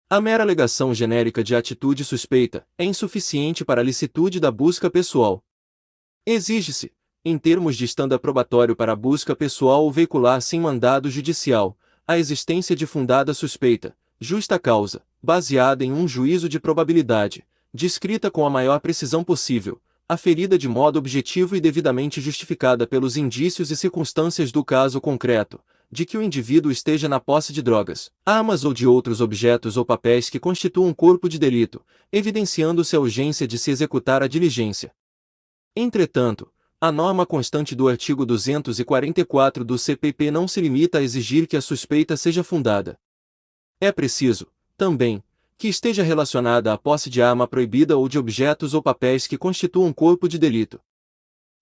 A mera alegação genérica de atitude suspeita é insuficiente para a licitude da busca pessoal. Exige-se, em termos de estando probatório para a busca pessoal ou veicular sem mandado judicial, a existência de fundada suspeita, justa causa, baseada em um juízo de probabilidade, descrita com a maior precisão possível, aferida de modo objetivo e devidamente justificada pelos indícios e circunstâncias do caso concreto, de que o indivíduo esteja na posse de drogas, armas ou de outros objetos ou papéis que constituam corpo de delito, evidenciando-se a urgência de se executar a diligência. Entretanto, a norma constante do artigo 244 do CPP não se limita a exigir que a suspeita seja fundada. É preciso, também, que esteja relacionada à posse de arma proibida ou de objetos ou papéis que constituam corpo de delito.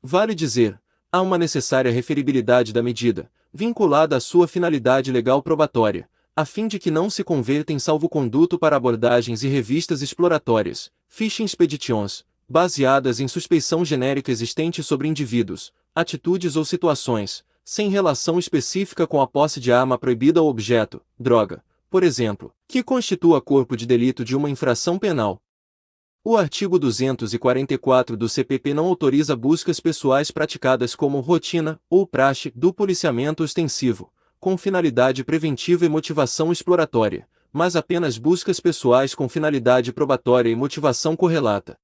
Vale dizer, há uma necessária referibilidade da medida, vinculada à sua finalidade legal probatória, a fim de que não se converta em salvo-conduto para abordagens e revistas exploratórias, phishing expeditions, baseadas em suspeição genérica existente sobre indivíduos, atitudes ou situações, sem relação específica com a posse de arma proibida ou objeto, droga, por exemplo, que constitua corpo de delito de uma infração penal. O artigo 244 do CPP não autoriza buscas pessoais praticadas como rotina ou praxe do policiamento ostensivo, com finalidade preventiva e motivação exploratória, mas apenas buscas pessoais com finalidade probatória e motivação correlata.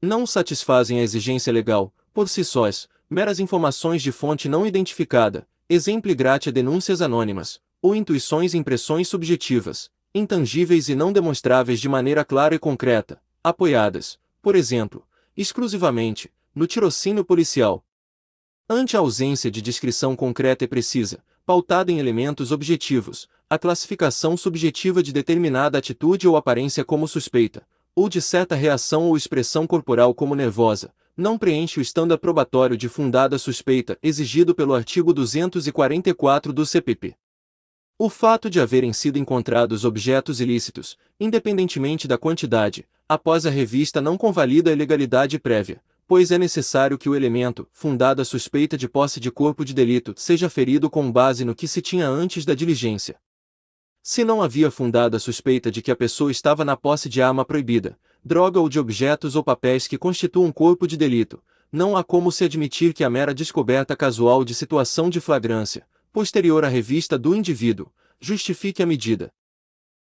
Não satisfazem a exigência legal, por si sós, meras informações de fonte não identificada, exemplo gratia denúncias anônimas, ou intuições e impressões subjetivas, intangíveis e não demonstráveis de maneira clara e concreta, apoiadas, por exemplo, exclusivamente, no tirocínio policial. Ante a ausência de descrição concreta e precisa, pautada em elementos objetivos, a classificação subjetiva de determinada atitude ou aparência como suspeita, ou de certa reação ou expressão corporal como nervosa, não preenche o estando probatório de fundada suspeita exigido pelo artigo 244 do CPP. O fato de haverem sido encontrados objetos ilícitos, independentemente da quantidade, após a revista não convalida a ilegalidade prévia, pois é necessário que o elemento, fundada suspeita de posse de corpo de delito, seja ferido com base no que se tinha antes da diligência. Se não havia fundada suspeita de que a pessoa estava na posse de arma proibida, droga ou de objetos ou papéis que constituam corpo de delito, não há como se admitir que a mera descoberta casual de situação de flagrância, posterior à revista do indivíduo, justifique a medida.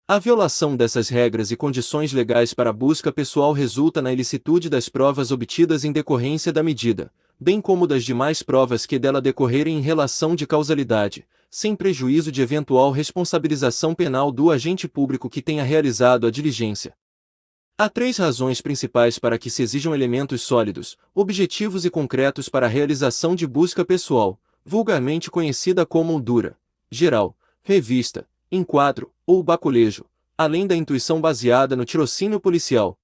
A violação dessas regras e condições legais para a busca pessoal resulta na ilicitude das provas obtidas em decorrência da medida, bem como das demais provas que dela decorrerem em relação de causalidade, sem prejuízo de eventual responsabilização penal do agente público que tenha realizado a diligência. Há três razões principais para que se exijam elementos sólidos, objetivos e concretos para a realização de busca pessoal, vulgarmente conhecida como dura, geral, revista, enquadro ou baculejo, além da intuição baseada no tirocínio policial.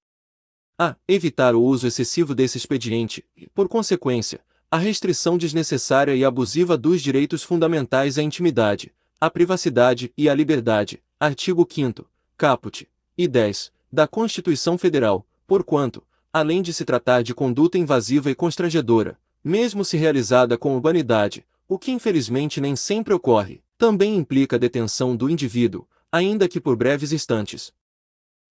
A. Evitar o uso excessivo desse expediente e, por consequência, a restrição desnecessária e abusiva dos direitos fundamentais à intimidade, à privacidade e à liberdade, artigo 5º, caput, e 10, da Constituição Federal, porquanto, além de se tratar de conduta invasiva e constrangedora, mesmo se realizada com urbanidade, o que infelizmente nem sempre ocorre, também implica a detenção do indivíduo, ainda que por breves instantes.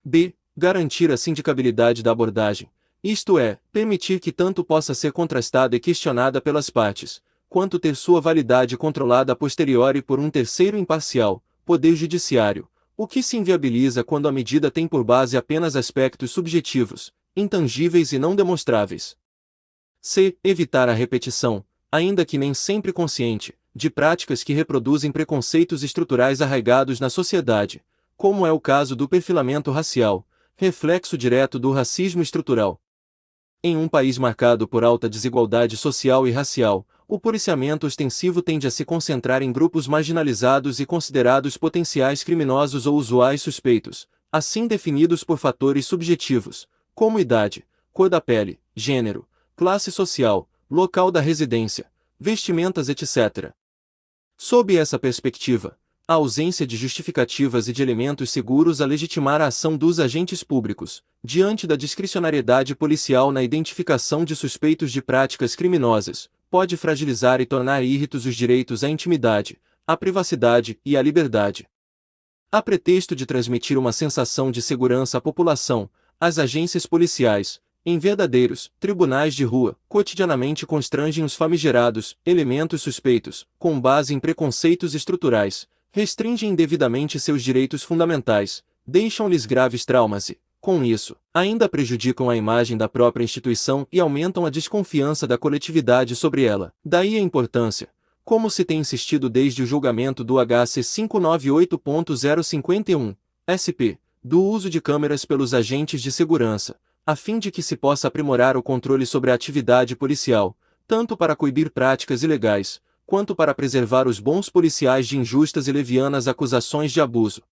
B. Garantir a sindicabilidade da abordagem, isto é, permitir que tanto possa ser contrastada e questionada pelas partes, quanto ter sua validade controlada a posteriori por um terceiro imparcial, Poder Judiciário, o que se inviabiliza quando a medida tem por base apenas aspectos subjetivos, intangíveis e não demonstráveis. C. Evitar a repetição, ainda que nem sempre consciente, de práticas que reproduzem preconceitos estruturais arraigados na sociedade, como é o caso do perfilamento racial, reflexo direto do racismo estrutural. Em um país marcado por alta desigualdade social e racial, o policiamento ostensivo tende a se concentrar em grupos marginalizados e considerados potenciais criminosos ou usuais suspeitos, assim definidos por fatores subjetivos, como idade, cor da pele, gênero, classe social, local da residência, vestimentas etc. Sob essa perspectiva, a ausência de justificativas e de elementos seguros a legitimar a ação dos agentes públicos, diante da discricionariedade policial na identificação de suspeitos de práticas criminosas, pode fragilizar e tornar irritos os direitos à intimidade, à privacidade e à liberdade. A pretexto de transmitir uma sensação de segurança à população, as agências policiais, em verdadeiros tribunais de rua, cotidianamente constrangem os famigerados elementos suspeitos, com base em preconceitos estruturais, restringem indevidamente seus direitos fundamentais, deixam-lhes graves traumas e, com isso, ainda prejudicam a imagem da própria instituição e aumentam a desconfiança da coletividade sobre ela. Daí a importância, como se tem insistido desde o julgamento do HC 598.051, SP, do uso de câmeras pelos agentes de segurança, a fim de que se possa aprimorar o controle sobre a atividade policial, tanto para coibir práticas ilegais, quanto para preservar os bons policiais de injustas e levianas acusações de abuso.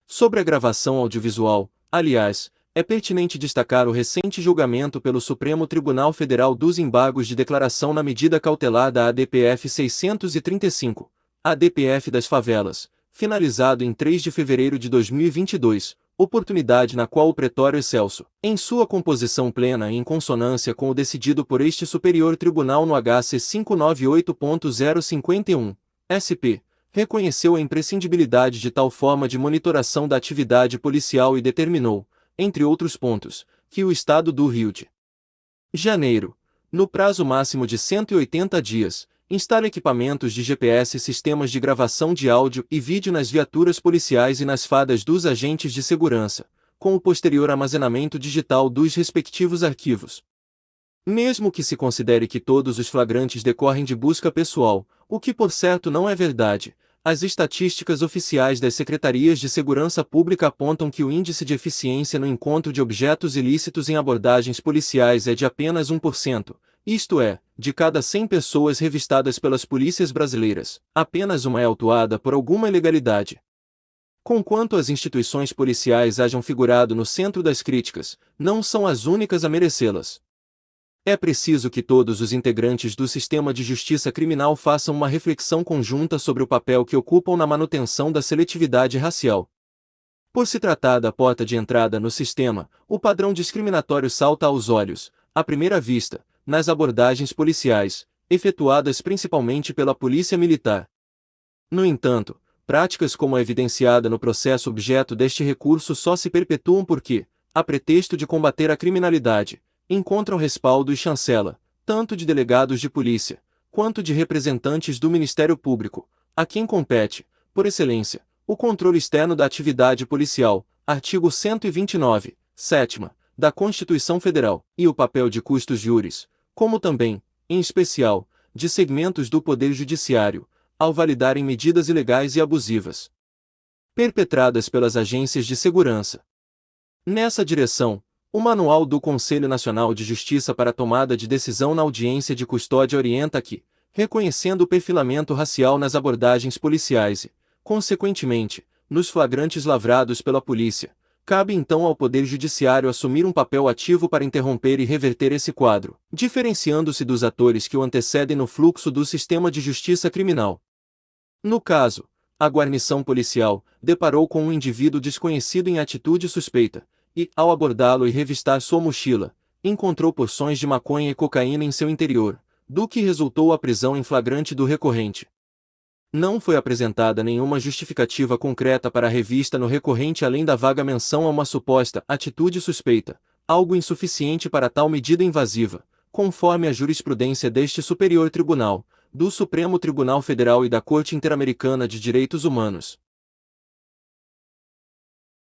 Sobre a gravação audiovisual, aliás, é pertinente destacar o recente julgamento pelo Supremo Tribunal Federal dos embargos de declaração na medida cautelar da ADPF 635, ADPF das favelas, finalizado em 3 de fevereiro de 2022, oportunidade na qual o Pretório Excelso, em sua composição plena e em consonância com o decidido por este Superior Tribunal no HC 598.051, SP, reconheceu a imprescindibilidade de tal forma de monitoração da atividade policial e determinou, entre outros pontos, que o Estado do Rio de Janeiro, no prazo máximo de 180 dias, instale equipamentos de GPS e sistemas de gravação de áudio e vídeo nas viaturas policiais e nas fadas dos agentes de segurança, com o posterior armazenamento digital dos respectivos arquivos. Mesmo que se considere que todos os flagrantes decorrem de busca pessoal, o que por certo não é verdade, as estatísticas oficiais das Secretarias de Segurança Pública apontam que o índice de eficiência no encontro de objetos ilícitos em abordagens policiais é de apenas 1%, isto é, de cada 100 pessoas revistadas pelas polícias brasileiras, apenas uma é autuada por alguma ilegalidade. Conquanto as instituições policiais hajam figurado no centro das críticas, não são as únicas a merecê-las. É preciso que todos os integrantes do sistema de justiça criminal façam uma reflexão conjunta sobre o papel que ocupam na manutenção da seletividade racial. Por se tratar da porta de entrada no sistema, o padrão discriminatório salta aos olhos, à primeira vista, nas abordagens policiais, efetuadas principalmente pela Polícia Militar. No entanto, práticas como a evidenciada no processo objeto deste recurso só se perpetuam porque, a pretexto de combater a criminalidade, encontram respaldo e chancela, tanto de delegados de polícia, quanto de representantes do Ministério Público, a quem compete, por excelência, o controle externo da atividade policial, artigo 129, 7ª, da Constituição Federal, e o papel de custos júris, como também, em especial, de segmentos do Poder Judiciário, ao validarem medidas ilegais e abusivas perpetradas pelas agências de segurança. Nessa direção, o Manual do Conselho Nacional de Justiça para a Tomada de Decisão na Audiência de Custódia orienta que, reconhecendo o perfilamento racial nas abordagens policiais e, consequentemente, nos flagrantes lavrados pela polícia, cabe então ao Poder Judiciário assumir um papel ativo para interromper e reverter esse quadro, diferenciando-se dos atores que o antecedem no fluxo do sistema de justiça criminal. No caso, a guarnição policial deparou com um indivíduo desconhecido em atitude suspeita, e, ao abordá-lo e revistar sua mochila, encontrou porções de maconha e cocaína em seu interior, do que resultou a prisão em flagrante do recorrente. Não foi apresentada nenhuma justificativa concreta para a revista no recorrente além da vaga menção a uma suposta atitude suspeita, algo insuficiente para tal medida invasiva, conforme a jurisprudência deste Superior Tribunal, do Supremo Tribunal Federal e da Corte Interamericana de Direitos Humanos.